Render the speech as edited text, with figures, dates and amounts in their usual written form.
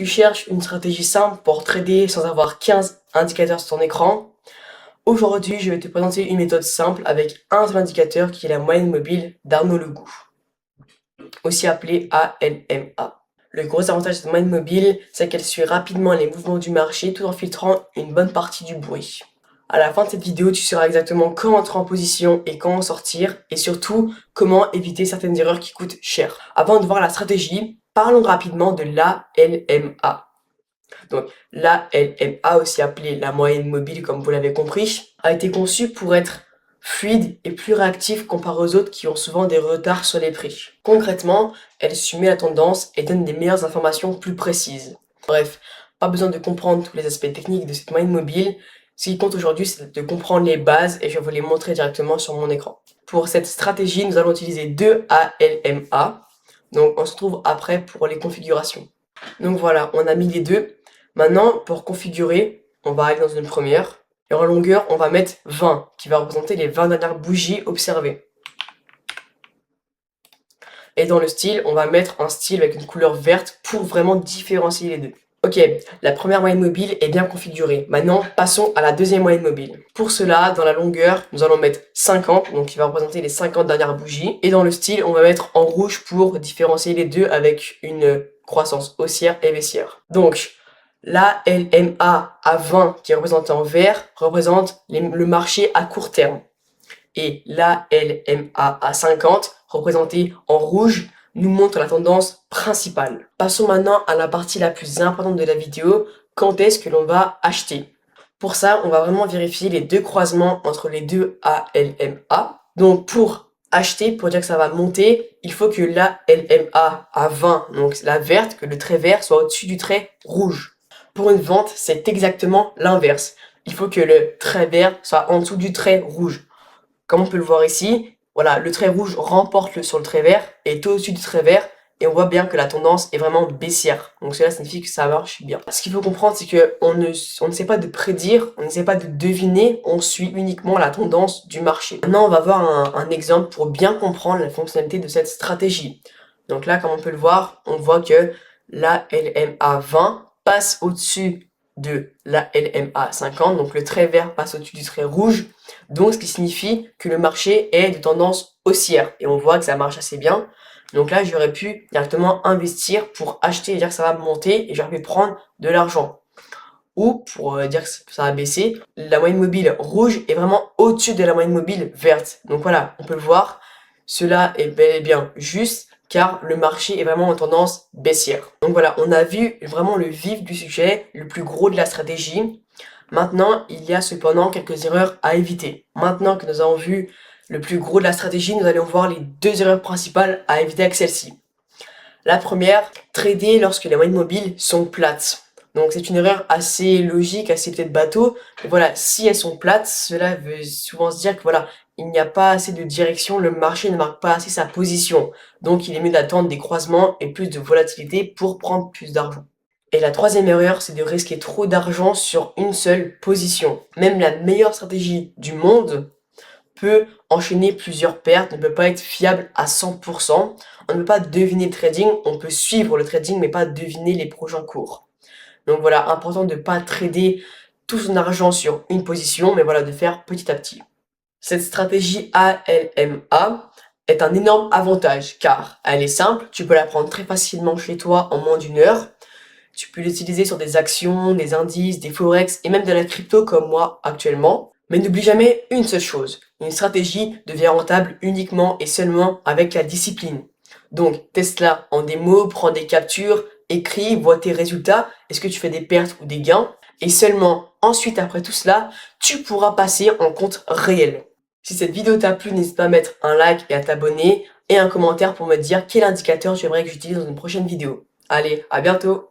Tu cherches une stratégie simple pour trader sans avoir 15 indicateurs sur ton écran. Aujourd'hui, je vais te présenter une méthode simple avec un seul indicateur qui est la moyenne mobile d'Arnaud Legout, aussi appelée ALMA. Le gros avantage de cette moyenne mobile, c'est qu'elle suit rapidement les mouvements du marché tout en filtrant une bonne partie du bruit. À la fin de cette vidéo, tu sauras exactement quand entrer en position et quand en sortir, et surtout comment éviter certaines erreurs qui coûtent cher. Avant de voir la stratégie, parlons rapidement de l'ALMA. Donc l'ALMA, aussi appelée la moyenne mobile comme vous l'avez compris, a été conçue pour être fluide et plus réactif comparé aux autres qui ont souvent des retards sur les prix. Concrètement, elle suit la tendance et donne des meilleures informations plus précises. Bref, pas besoin de comprendre tous les aspects techniques de cette moyenne mobile. Ce qui compte aujourd'hui, c'est de comprendre les bases et je vais vous les montrer directement sur mon écran. Pour cette stratégie, nous allons utiliser deux ALMA. Donc on se retrouve après pour les configurations. Donc voilà, on a mis les deux. Maintenant, pour configurer, on va aller dans une première. Et en longueur, on va mettre 20, qui va représenter les 20 dernières bougies observées. Et dans le style, on va mettre un style avec une couleur verte pour vraiment différencier les deux. Ok, la première moyenne mobile est bien configurée. Maintenant, passons à la deuxième moyenne mobile. Pour cela, dans la longueur, nous allons mettre 50, donc qui va représenter les 50 dernières bougies. Et dans le style, on va mettre en rouge pour différencier les deux avec une croissance haussière et baissière. Donc, la LMA à 20, qui est représentée en vert, représente le marché à court terme. Et la LMA à 50, représentée en rouge, nous montre la tendance principale. Passons maintenant à la partie la plus importante de la vidéo, quand est-ce que l'on va acheter. Pour ça, on va vraiment vérifier les deux croisements entre les deux ALMA. Donc pour acheter, pour dire que ça va monter, il faut que la LMA à 20, donc la verte, que le trait vert soit au-dessus du trait rouge. Pour une vente, c'est exactement l'inverse. Il faut que le trait vert soit en dessous du trait rouge. Comme on peut le voir ici, voilà, le trait rouge remporte sur le trait vert et est au-dessus du trait vert et on voit bien que la tendance est vraiment baissière. Donc cela signifie que ça marche bien. Ce qu'il faut comprendre, c'est qu'on ne sait pas de prédire, on ne sait pas de deviner, on suit uniquement la tendance du marché. Maintenant, on va voir un exemple pour bien comprendre la fonctionnalité de cette stratégie. Donc là, comme on peut le voir, on voit que la LMA 20 passe au-dessus de la LMA 50, donc le trait vert passe au-dessus du trait rouge, donc ce qui signifie que le marché est de tendance haussière, et on voit que ça marche assez bien. Donc là, j'aurais pu directement investir pour acheter et dire que ça va monter, et j'aurais pu prendre de l'argent. Ou, pour dire que ça va baisser, la moyenne mobile rouge est vraiment au-dessus de la moyenne mobile verte. Donc voilà, on peut le voir, cela est bel et bien juste, car le marché est vraiment en tendance baissière. Donc voilà, on a vu vraiment le vif du sujet, le plus gros de la stratégie. Maintenant, il y a cependant quelques erreurs à éviter. Maintenant que nous avons vu le plus gros de la stratégie, nous allons voir les deux erreurs principales à éviter avec celle-ci. La première, trader lorsque les moyennes mobiles sont plates. Donc c'est une erreur assez logique, assez peut-être bateau, mais voilà, si elles sont plates, cela veut souvent se dire que voilà, il n'y a pas assez de direction, le marché ne marque pas assez sa position. Donc il est mieux d'attendre des croisements et plus de volatilité pour prendre plus d'argent. Et la troisième erreur, c'est de risquer trop d'argent sur une seule position. Même la meilleure stratégie du monde peut enchaîner plusieurs pertes, ne peut pas être fiable à 100%. On ne peut pas deviner le trading, on peut suivre le trading mais pas deviner les projets en cours. Donc voilà, important de ne pas trader tout son argent sur une position, mais voilà, de faire petit à petit. Cette stratégie ALMA est un énorme avantage car elle est simple, tu peux la prendre très facilement chez toi en moins d'une heure. Tu peux l'utiliser sur des actions, des indices, des forex et même de la crypto comme moi actuellement. Mais n'oublie jamais une seule chose, une stratégie devient rentable uniquement et seulement avec la discipline. Donc teste-la en démo, prends des captures, écris, vois tes résultats, est-ce que tu fais des pertes ou des gains, et seulement ensuite après tout cela, tu pourras passer en compte réel. Si cette vidéo t'a plu, n'hésite pas à mettre un like et à t'abonner, et un commentaire pour me dire quel indicateur tu aimerais que j'utilise dans une prochaine vidéo. Allez, à bientôt!